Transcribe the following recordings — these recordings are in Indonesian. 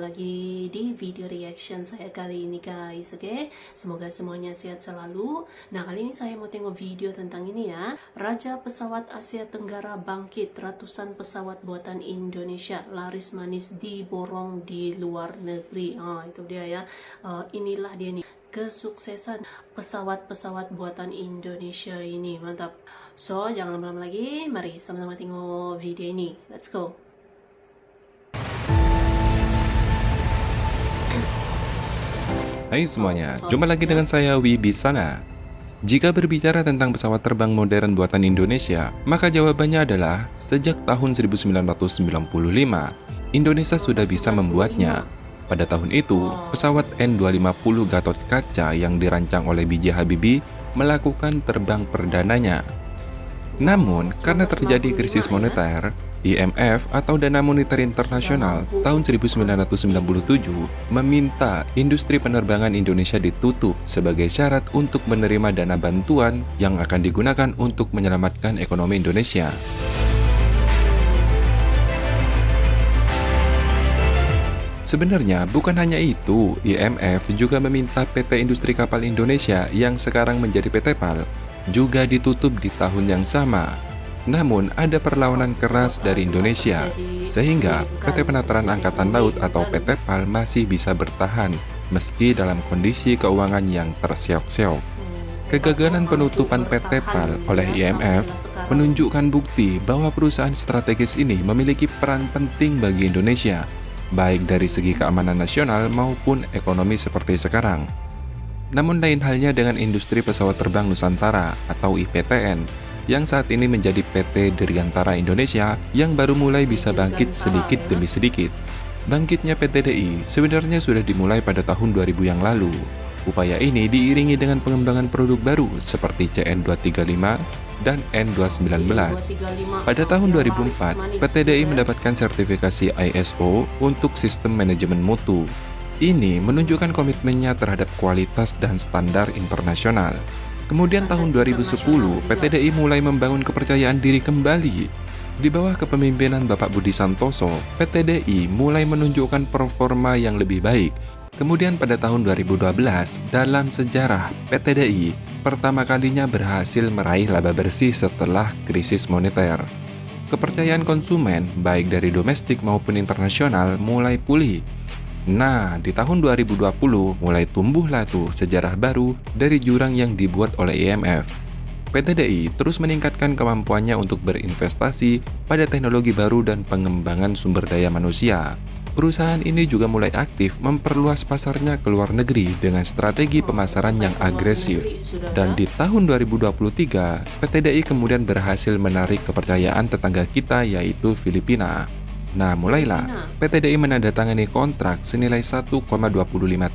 lagi di video reaction saya kali ini guys. Oke, semoga semuanya sehat selalu. Nah, kali ini saya mau tengok video tentang ini ya. Raja pesawat Asia Tenggara bangkit, ratusan pesawat buatan Indonesia laris manis diborong di luar negeri. Itu dia ya. Inilah dia nih kesuksesan pesawat-pesawat buatan Indonesia ini. Mantap. So, jangan lama-lama lagi. Mari sama-sama tengok video ini. Let's go. Hai semuanya, jumpa lagi dengan saya Wibisana. Jika berbicara tentang pesawat terbang modern buatan Indonesia, maka jawabannya adalah sejak tahun 1995, Indonesia sudah bisa membuatnya. Pada tahun itu, pesawat N250 Gatot Kaca yang dirancang oleh B.J. Habibie melakukan terbang perdananya. Namun, karena terjadi krisis moneter, IMF atau Dana Moneter Internasional tahun 1997 meminta industri penerbangan Indonesia ditutup sebagai syarat untuk menerima dana bantuan yang akan digunakan untuk menyelamatkan ekonomi Indonesia. Sebenarnya bukan hanya itu, IMF juga meminta PT Industri Kapal Indonesia yang sekarang menjadi PT PAL juga ditutup di tahun yang sama. Namun, ada perlawanan keras dari Indonesia, sehingga PT Penataran Angkatan Laut atau PT PAL masih bisa bertahan meski dalam kondisi keuangan yang terseok-seok. Kegagalan penutupan PT PAL oleh IMF menunjukkan bukti bahwa perusahaan strategis ini memiliki peran penting bagi Indonesia, baik dari segi keamanan nasional maupun ekonomi seperti sekarang. Namun lain halnya dengan industri pesawat terbang Nusantara atau IPTN, yang saat ini menjadi PT Dirgantara Indonesia yang baru mulai bisa bangkit sedikit demi sedikit. Bangkitnya PT DI sebenarnya sudah dimulai pada tahun 2000 yang lalu. Upaya ini diiringi dengan pengembangan produk baru seperti CN235 dan N219. Pada tahun 2004, PT DI mendapatkan sertifikasi ISO untuk sistem manajemen mutu. Ini menunjukkan komitmennya terhadap kualitas dan standar internasional. Kemudian tahun 2010, PT DI mulai membangun kepercayaan diri kembali. Di bawah kepemimpinan Bapak Budi Santoso, PT DI mulai menunjukkan performa yang lebih baik. Kemudian pada tahun 2012, dalam sejarah PT DI, pertama kalinya berhasil meraih laba bersih setelah krisis moneter. Kepercayaan konsumen, baik dari domestik maupun internasional, mulai pulih. Nah, di tahun 2020 mulai tumbuhlah tuh sejarah baru dari jurang yang dibuat oleh IMF. PT DI terus meningkatkan kemampuannya untuk berinvestasi pada teknologi baru dan pengembangan sumber daya manusia. Perusahaan ini juga mulai aktif memperluas pasarnya ke luar negeri dengan strategi pemasaran yang agresif. Dan di tahun 2023, PT DI kemudian berhasil menarik kepercayaan tetangga kita yaitu Filipina. Nah, mulailah PT DI menandatangani kontrak senilai 1,25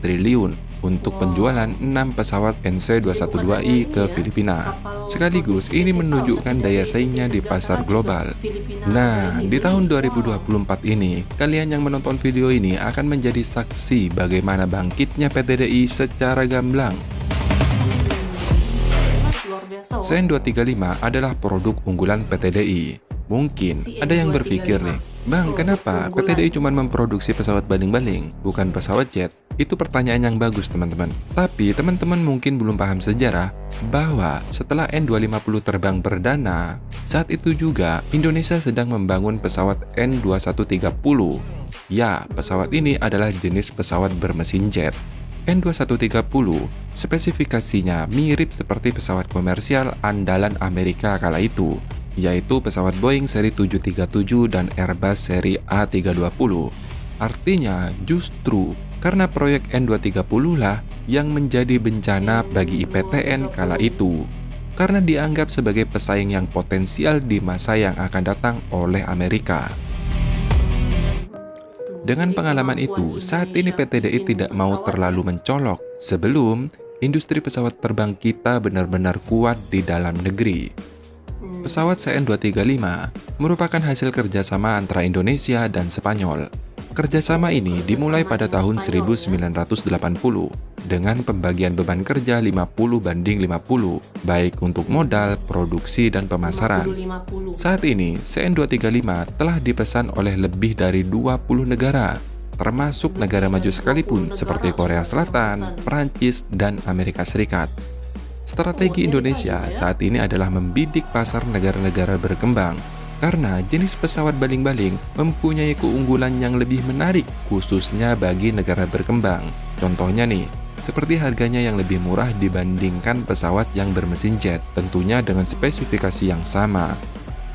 triliun untuk penjualan 6 pesawat NC212I ke Filipina. Sekaligus ini menunjukkan daya saingnya di pasar global. Nah, di tahun 2024 ini, kalian yang menonton video ini akan menjadi saksi bagaimana bangkitnya PT DI secara gamblang. CN235 adalah produk unggulan PT DI. Mungkin ada yang berpikir nih, Bang, kenapa PT DI cuma memproduksi pesawat baling-baling, bukan pesawat jet? Itu pertanyaan yang bagus, teman-teman. Tapi teman-teman mungkin belum paham sejarah bahwa setelah N250 terbang perdana, saat itu juga Indonesia sedang membangun pesawat N2130. Ya, pesawat ini adalah jenis pesawat bermesin jet. N2130 spesifikasinya mirip seperti pesawat komersial andalan Amerika kala itu, yaitu pesawat Boeing seri 737 dan Airbus seri A320. Artinya justru karena proyek N230 lah yang menjadi bencana bagi IPTN kala itu, karena dianggap sebagai pesaing yang potensial di masa yang akan datang oleh Amerika. Dengan pengalaman itu, saat ini PT DI tidak mau terlalu mencolok sebelum industri pesawat terbang kita benar-benar kuat di dalam negeri. Pesawat CN235 merupakan hasil kerjasama antara Indonesia dan Spanyol. Kerjasama ini dimulai pada tahun 1980 dengan pembagian beban kerja 50/50, baik untuk modal, produksi, dan pemasaran. Saat ini, CN235 telah dipesan oleh lebih dari 20 negara, termasuk negara maju sekalipun seperti Korea Selatan, Prancis, dan Amerika Serikat. Strategi Indonesia saat ini adalah membidik pasar negara-negara berkembang karena jenis pesawat baling-baling mempunyai keunggulan yang lebih menarik khususnya bagi negara berkembang. Contohnya nih, seperti harganya yang lebih murah dibandingkan pesawat yang bermesin jet, tentunya dengan spesifikasi yang sama.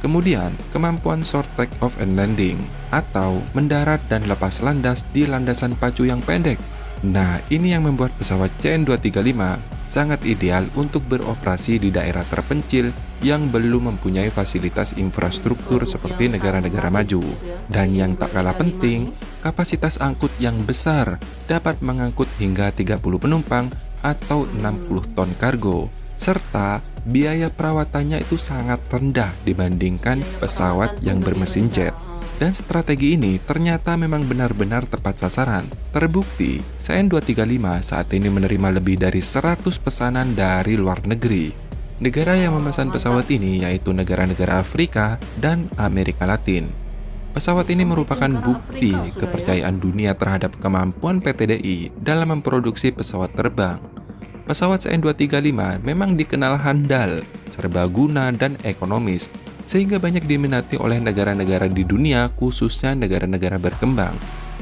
Kemudian, kemampuan short take off and landing atau mendarat dan lepas landas di landasan pacu yang pendek. Nah, ini yang membuat pesawat CN235 sangat ideal untuk beroperasi di daerah terpencil yang belum mempunyai fasilitas infrastruktur seperti negara-negara maju. Dan yang tak kalah penting, kapasitas angkut yang besar dapat mengangkut hingga 30 penumpang atau 60 ton kargo. Serta biaya perawatannya itu sangat rendah dibandingkan pesawat yang bermesin jet. Dan strategi ini ternyata memang benar-benar tepat sasaran. Terbukti, CN235 saat ini menerima lebih dari 100 pesanan dari luar negeri. Negara yang memesan pesawat ini yaitu negara-negara Afrika dan Amerika Latin. Pesawat ini merupakan bukti kepercayaan dunia terhadap kemampuan PT DI dalam memproduksi pesawat terbang. Pesawat CN235 memang dikenal handal, serbaguna, dan ekonomis, sehingga banyak diminati oleh negara-negara di dunia, khususnya negara-negara berkembang,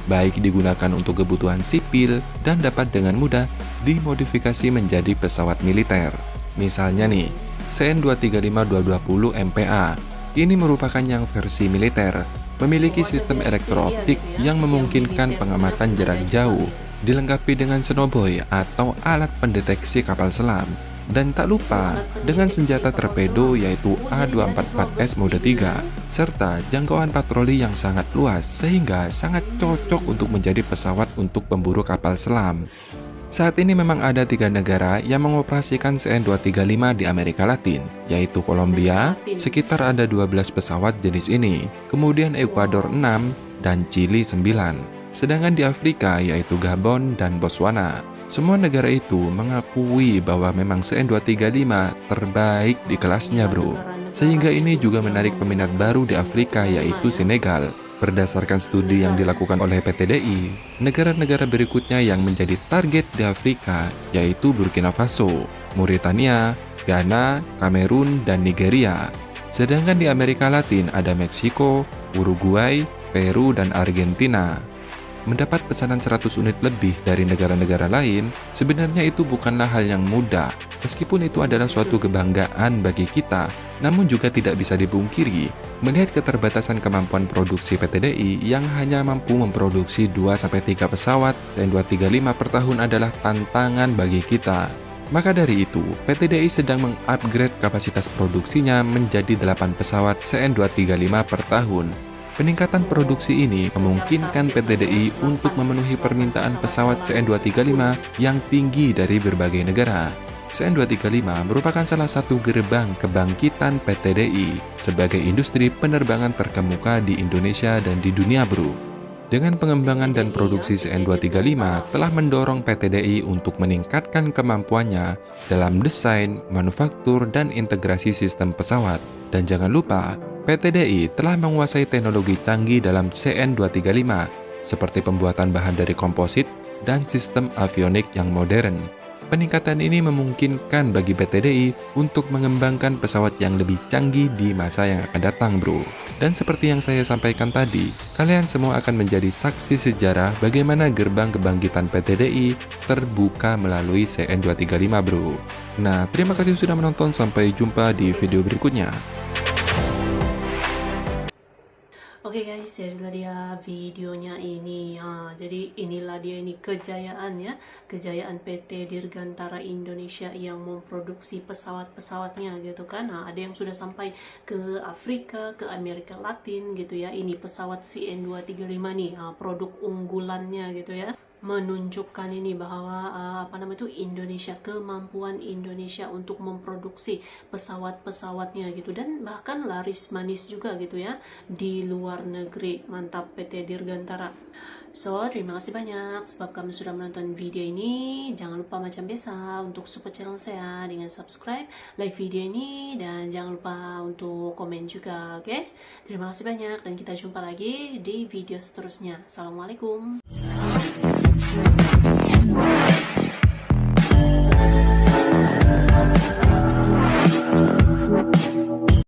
baik digunakan untuk kebutuhan sipil dan dapat dengan mudah dimodifikasi menjadi pesawat militer. Misalnya nih, CN235-220 MPA, ini merupakan yang versi militer, memiliki sistem elektrooptik yang memungkinkan pengamatan jarak jauh, dilengkapi dengan sonobuoy atau alat pendeteksi kapal selam. Dan tak lupa dengan senjata torpedo yaitu A244S mode 3 serta jangkauan patroli yang sangat luas sehingga sangat cocok untuk menjadi pesawat untuk pemburu kapal selam. Saat ini memang ada 3 negara yang mengoperasikan CN235 di Amerika Latin, yaitu Kolombia, sekitar ada 12 pesawat jenis ini, kemudian Ekuador 6 dan Chili 9. Sedangkan di Afrika yaitu Gabon dan Botswana. Semua negara itu mengakui bahwa memang CN235 terbaik di kelasnya bro. Sehingga ini juga menarik peminat baru di Afrika yaitu Senegal. Berdasarkan studi yang dilakukan oleh PT DI, negara-negara berikutnya yang menjadi target di Afrika yaitu Burkina Faso, Mauritania, Ghana, Kamerun, dan Nigeria. Sedangkan di Amerika Latin ada Meksiko, Uruguay, Peru, dan Argentina. Mendapat pesanan 100 unit lebih dari negara-negara lain, sebenarnya itu bukanlah hal yang mudah. Meskipun itu adalah suatu kebanggaan bagi kita, namun juga tidak bisa dipungkiri, melihat keterbatasan kemampuan produksi PT DI yang hanya mampu memproduksi 2-3 pesawat CN235 per tahun adalah tantangan bagi kita. Maka dari itu, PT DI sedang mengupgrade kapasitas produksinya menjadi 8 pesawat CN235 per tahun. Peningkatan produksi ini memungkinkan PT DI untuk memenuhi permintaan pesawat CN235 yang tinggi dari berbagai negara. CN235 merupakan salah satu gerbang kebangkitan PT DI sebagai industri penerbangan terkemuka di Indonesia dan di dunia bro. Dengan pengembangan dan produksi CN235 telah mendorong PT DI untuk meningkatkan kemampuannya dalam desain, manufaktur, dan integrasi sistem pesawat. Dan jangan lupa, PT DI telah menguasai teknologi canggih dalam CN235 seperti pembuatan bahan dari komposit dan sistem avionik yang modern. Peningkatan ini memungkinkan bagi PT DI untuk mengembangkan pesawat yang lebih canggih di masa yang akan datang bro. Dan seperti yang saya sampaikan tadi, kalian semua akan menjadi saksi sejarah bagaimana gerbang kebangkitan PT DI terbuka melalui CN235 bro. Nah, terima kasih sudah menonton, sampai jumpa di video berikutnya. Oke guys, jadilah dia videonya ini. Jadi inilah dia ini kejayaan ya, kejayaan PT Dirgantara Indonesia yang memproduksi pesawat-pesawatnya gitu kan. Ada yang sudah sampai ke Afrika, ke Amerika Latin gitu ya. Ini pesawat CN235 nih, produk unggulannya gitu ya. Menunjukkan ini bahwa Indonesia, kemampuan Indonesia untuk memproduksi pesawat-pesawatnya gitu, dan bahkan laris manis juga gitu ya di luar negeri. Mantap PT Dirgantara. So, terima kasih banyak sebab kamu sudah menonton video ini. Jangan lupa macam biasa untuk support channel saya dengan subscribe, like video ini, dan jangan lupa untuk komen juga, oke? Terima kasih banyak dan kita jumpa lagi di video seterusnya. Assalamualaikum.